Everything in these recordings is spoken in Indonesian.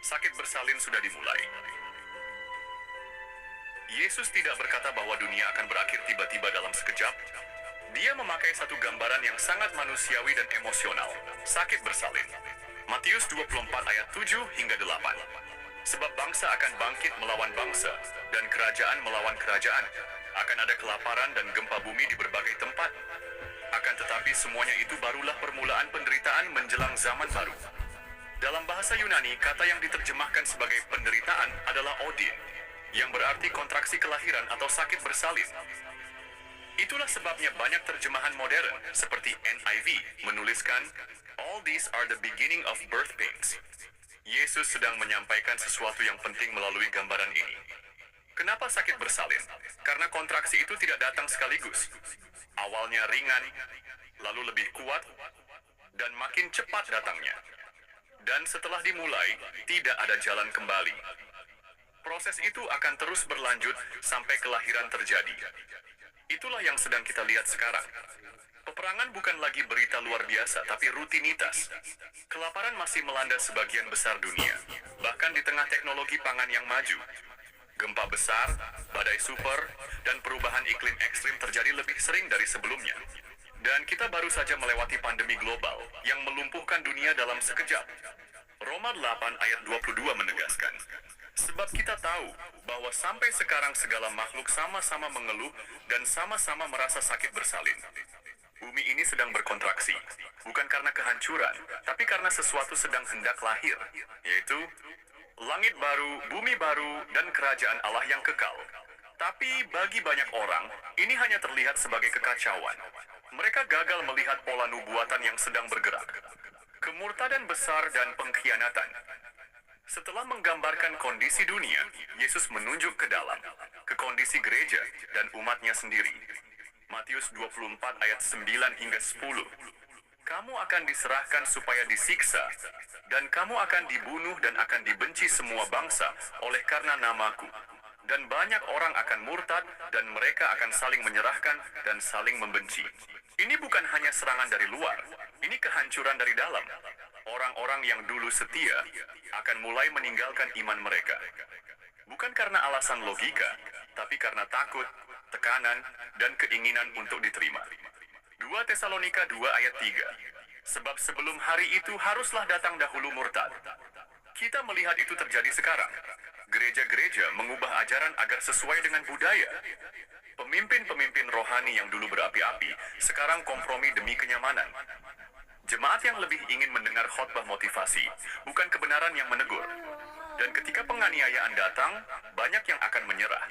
sakit bersalin sudah dimulai. Yesus tidak berkata bahwa dunia akan berakhir tiba-tiba dalam sekejap. Dia memakai satu gambaran yang sangat manusiawi dan emosional, sakit bersalin. Matius 24 ayat 7 hingga 8. Sebab bangsa akan bangkit melawan bangsa, dan kerajaan melawan kerajaan. Akan ada kelaparan dan gempa bumi di berbagai tempat. Akan tetapi semuanya itu barulah permulaan penderitaan menjelang zaman baru. Dalam bahasa Yunani, kata yang diterjemahkan sebagai penderitaan adalah odin, yang berarti kontraksi kelahiran atau sakit bersalin. Itulah sebabnya banyak terjemahan modern, seperti NIV, menuliskan, "All these are the beginning of birth pains." Yesus sedang menyampaikan sesuatu yang penting melalui gambaran ini. Kenapa sakit bersalin? Karena kontraksi itu tidak datang sekaligus. Awalnya ringan, lalu lebih kuat, dan makin cepat datangnya. Dan setelah dimulai, tidak ada jalan kembali. Proses itu akan terus berlanjut sampai kelahiran terjadi. Itulah yang sedang kita lihat sekarang. Peperangan bukan lagi berita luar biasa, tapi rutinitas. Kelaparan masih melanda sebagian besar dunia, bahkan di tengah teknologi pangan yang maju. Gempa besar, badai super, dan perubahan iklim ekstrim terjadi lebih sering dari sebelumnya. Dan kita baru saja melewati pandemi global yang melumpuhkan dunia dalam sekejap. Roma 8 ayat 22 menegaskan, sebab kita tahu bahwa sampai sekarang segala makhluk sama-sama mengeluh dan sama-sama merasa sakit bersalin. Bumi ini sedang berkontraksi, bukan karena kehancuran, tapi karena sesuatu sedang hendak lahir, yaitu langit baru, bumi baru, dan kerajaan Allah yang kekal. Tapi bagi banyak orang, ini hanya terlihat sebagai kekacauan. Mereka gagal melihat pola nubuatan yang sedang bergerak. Kemurtadan besar dan pengkhianatan. Setelah menggambarkan kondisi dunia, Yesus menunjuk ke dalam, ke kondisi gereja dan umatnya sendiri. Matius 24 ayat 9 hingga 10. Kamu akan diserahkan supaya disiksa, dan kamu akan dibunuh dan akan dibenci semua bangsa oleh karena namaku. Dan banyak orang akan murtad, dan mereka akan saling menyerahkan dan saling membenci. Ini bukan hanya serangan dari luar, ini kehancuran dari dalam. Orang-orang yang dulu setia akan mulai meninggalkan iman mereka. Bukan karena alasan logika, tapi karena takut, tekanan, dan keinginan untuk diterima. 2 Tesalonika 2 ayat 3. Sebab sebelum hari itu haruslah datang dahulu murtad. Kita melihat itu terjadi sekarang. Gereja-gereja mengubah ajaran agar sesuai dengan budaya. Pemimpin-pemimpin rohani yang dulu berapi-api, sekarang kompromi demi kenyamanan. Jemaat yang lebih ingin mendengar khotbah motivasi, bukan kebenaran yang menegur. Dan ketika penganiayaan datang, banyak yang akan menyerah.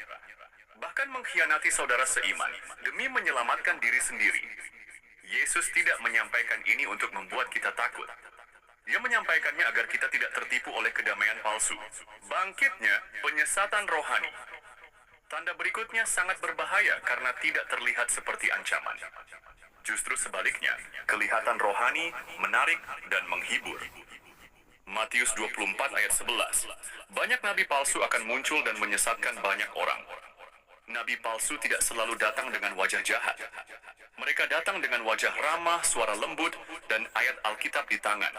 Bahkan mengkhianati saudara seiman, demi menyelamatkan diri sendiri. Yesus tidak menyampaikan ini untuk membuat kita takut. Dia menyampaikannya agar kita tidak tertipu oleh kedamaian palsu. Bangkitnya penyesatan rohani. Tanda berikutnya sangat berbahaya karena tidak terlihat seperti ancaman. Justru sebaliknya, kelihatan rohani, menarik, dan menghibur. Matius 24 ayat 11. Banyak nabi palsu akan muncul dan menyesatkan banyak orang. Nabi palsu tidak selalu datang dengan wajah jahat. Mereka datang dengan wajah ramah, suara lembut, dan ayat Alkitab di tangan.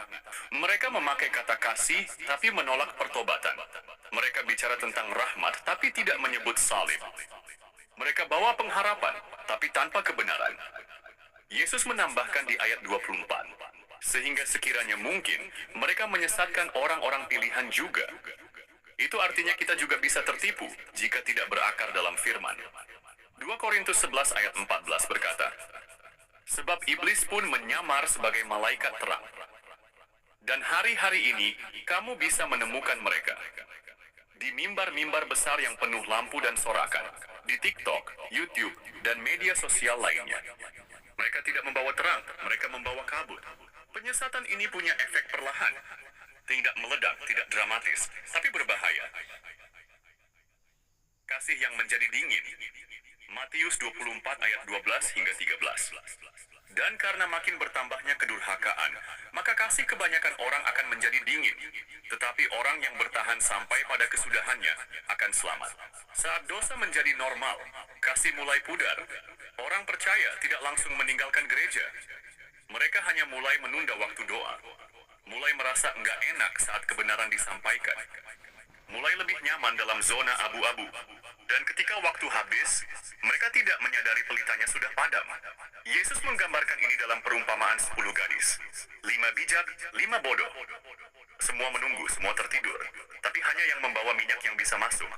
Mereka memakai kata kasih, tapi menolak pertobatan. Mereka bicara tentang rahmat, tapi tidak menyebut salib. Mereka bawa pengharapan, tapi tanpa kebenaran. Yesus menambahkan di ayat 24, sehingga sekiranya mungkin, mereka menyesatkan orang-orang pilihan juga. Itu artinya kita juga bisa tertipu jika tidak berakar dalam firman. 2 Korintus 11 ayat 14 berkata, sebab iblis pun menyamar sebagai malaikat terang. Dan hari-hari ini kamu bisa menemukan mereka di mimbar-mimbar besar yang penuh lampu dan sorakan, di TikTok, YouTube, dan media sosial lainnya. Mereka tidak membawa terang, mereka membawa kabut. Penyesatan ini punya efek perlahan. Tidak meledak, tidak dramatis, tapi berbahaya. Kasih yang menjadi dingin. Matius 24 ayat 12 hingga 13. Dan karena makin bertambahnya kedurhakaan, maka kasih kebanyakan orang akan menjadi dingin. Tetapi orang yang bertahan sampai pada kesudahannya akan selamat. Saat dosa menjadi normal, kasih mulai pudar. Orang percaya tidak langsung meninggalkan gereja. Mereka hanya mulai menunda waktu doa. mulai merasa nggak enak saat kebenaran disampaikan, mulai lebih nyaman dalam zona abu-abu. Dan ketika waktu habis, mereka tidak menyadari pelitanya sudah padam. Yesus menggambarkan ini dalam perumpamaan 10 gadis. 5 bijak, 5 bodoh. Semua menunggu, semua tertidur. Tapi hanya yang membawa minyak yang bisa masuk.